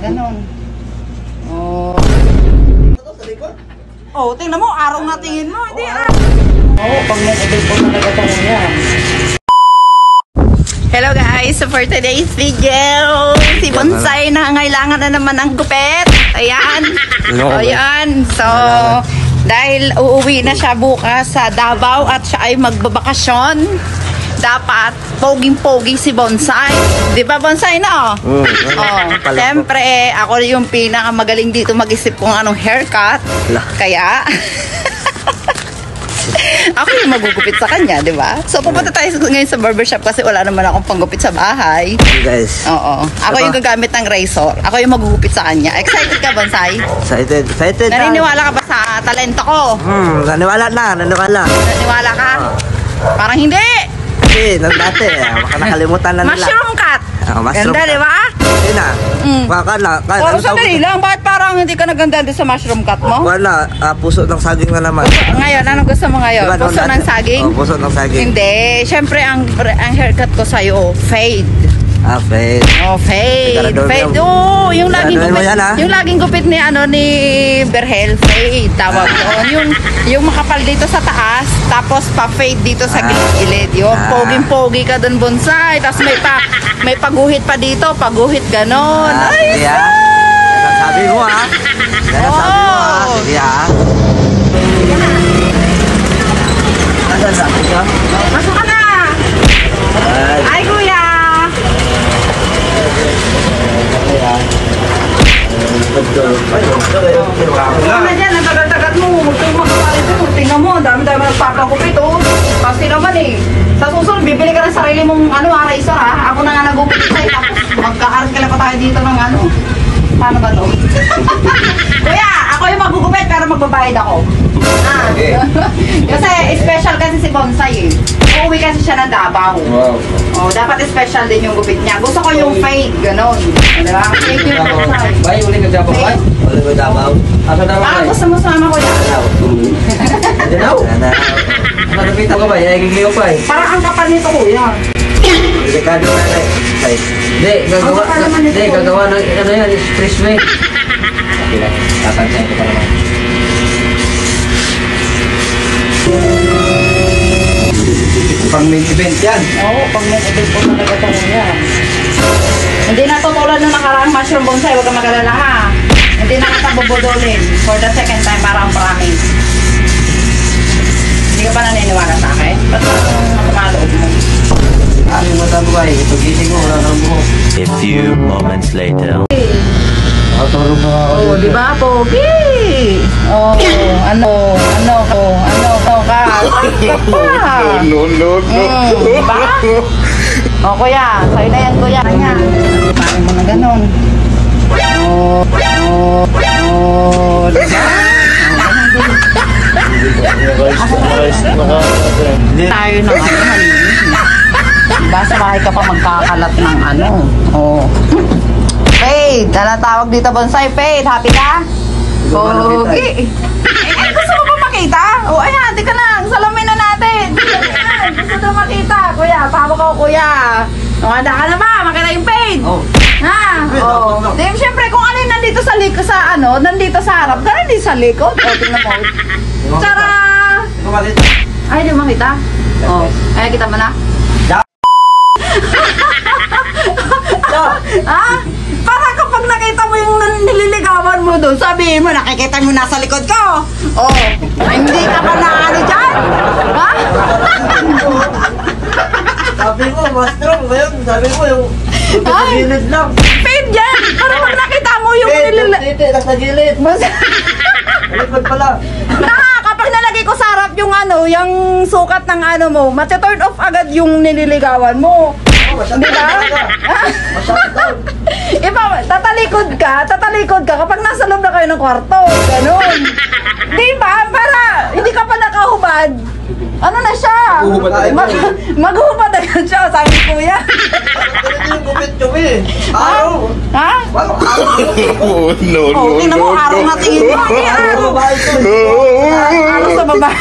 ganon. Oh. Oh, tingnan mo, araw nga tingin mo, hindi ah. Oo, pag may edel po talaga tayo yan. Hello guys, so for today's video, si Bonsai nangangailangan na naman ng gupit. Ayan. O yan. So, dahil uuwi na siya bukas sa Davao at siya ay magbabakasyon, dapat poging-pogi si Bonsai. Di ba Bonsai na? Siyempre, ako yung pinakamagaling dito mag-isip kung anong haircut. Kaya, ako yung magugupit sa kanya, di ba? So, pupunta tayo ngayon sa barbershop kasi wala naman akong panggupit sa bahay. Guys. Oo. Ako yung gagamit ng razor. Ako yung magugupit sa kanya. Excited ka, Bonsai? Excited. Naniniwala ka ba sa talento ko? Naniwala Naniwala ka? Parang hindi. Kasi, nang dati, baka nakalimutan na nila. Mushroom cut. Mushroom ganda, cut. di ba? Hindi na. Pero sandali lang, bakit parang hindi ka naganda doon sa mushroom cut mo? Wala, puso ng saging na naman. Ngayon, anong gusto mo ngayon? Diba, puso ng saging? Puso ng saging. Hindi. Siyempre, ang haircut ko sa'yo, fade. Fade. Oh, fade. Fade. Oh, yung laging gupit. Yan, yung laging gupit ni Berhel, fade. Tawag doon. Yung makapal dito sa taas, tapos pa-fade dito sa gilid. Yung poging-pogi ka doon, Bonsai. Tapos may paguhit pa dito, paguhit ganon. Ay, sabi mo ha. Sige ha. Sabi ka? Masok ka na. Ay, kuya. Ano na dyan, ang tagal-tagal mo. Huwag kang makapali ito. Tingnan mo, dami-dami nagpapagupit oh. Kasi naman eh. Sa susunod, bibili ka ng sarili mong razor ha. Ako na nga nagupit sa'yo. Tapos magkakarkila pa tayo dito ng ano. Paano ba to? Kuya, ako yung magugupit pero magbabayad ako. Kasi special kasi si Bonsai eh. Uuwi kasi siya ng Davao. Oh, dapat special din yung gupit niya. Gusto ko yung fade, ganon. Diba? Fade yung Bonsai. Bay, uli ka Davao, bay? Uli ka Davao. Asa Davao, bay? Gusto mo sama ko yan. Dinaw? Matapita ka ba? Yan, gigiyo pa eh. Parang ang kapal nito kuya. Delikado na na eh. Hindi, gagawa ng ano yan, expressway. Okay lang, tatansayin ko pa naman. Pang main event yan. Oo, pag may event po talaga tayo yan. Hindi na to tulad nung nakaraang mushroom Bonsai, huwag kang magalala ha. Hindi na kita bubudulin for the second time para ang promise. Hindi ka ba naniniwala sa akin? Ba't makaloob mo? Aming matang bay, pag-ising mo, wala kang buhok. A few moments later. Nakatulog na ako. Oh, di ba, Pogi? Oh, ano ka? No. Diba? Oh, kuya, sa'yo na yan, kuya. Kanya. Parang mo na ganon. Diba? Tayo na nga, malinis. Diba, sa bahay ka pa magkakalat ng ano. Oh. Fade, tawag dito Bonsai, Fade, happy ka? Pogi. Gusto mo pa makita? O ayan, di ka na, salamin na natin. Gusto mo makita, kuya, pahawak ko kuya. O handa ka na ba? Makita yung Fade. Ha? O, di syempre kung alin nandito sa likod, nandito sa harap, ganun din sa likod. O, tingnan mo. Tara! Ay, di mo makita? O, ay, kita mo na? Ha? Para kapag nakita mo yung nililigawan mo doon, sabihin mo, nakikita mo nasa likod ko. Oh, hindi ka ba na ano dyan? Ha? Sabi mo, mushroom ngayon. Sabi mo yung gilid lang. Fade yan! Para pag nakita mo yung Hindi, nasa gilid. Likod pala. Kapag nalagay ko sa harap yung yung sukat ng mo, mati-turn off agad yung nililigawan mo. Di ba? Iba, tatalikod ka kapag nasa loob na kayo ng kwarto. Ganun. Di ba? Para hindi ka pa nakahubad. Ano na siya? Maghubad agad siya, sabi ni kuya. Yung gupit yung eh. Araw. Ha? No. Tingnan mo, araw na tingin mo. Araw sa babae.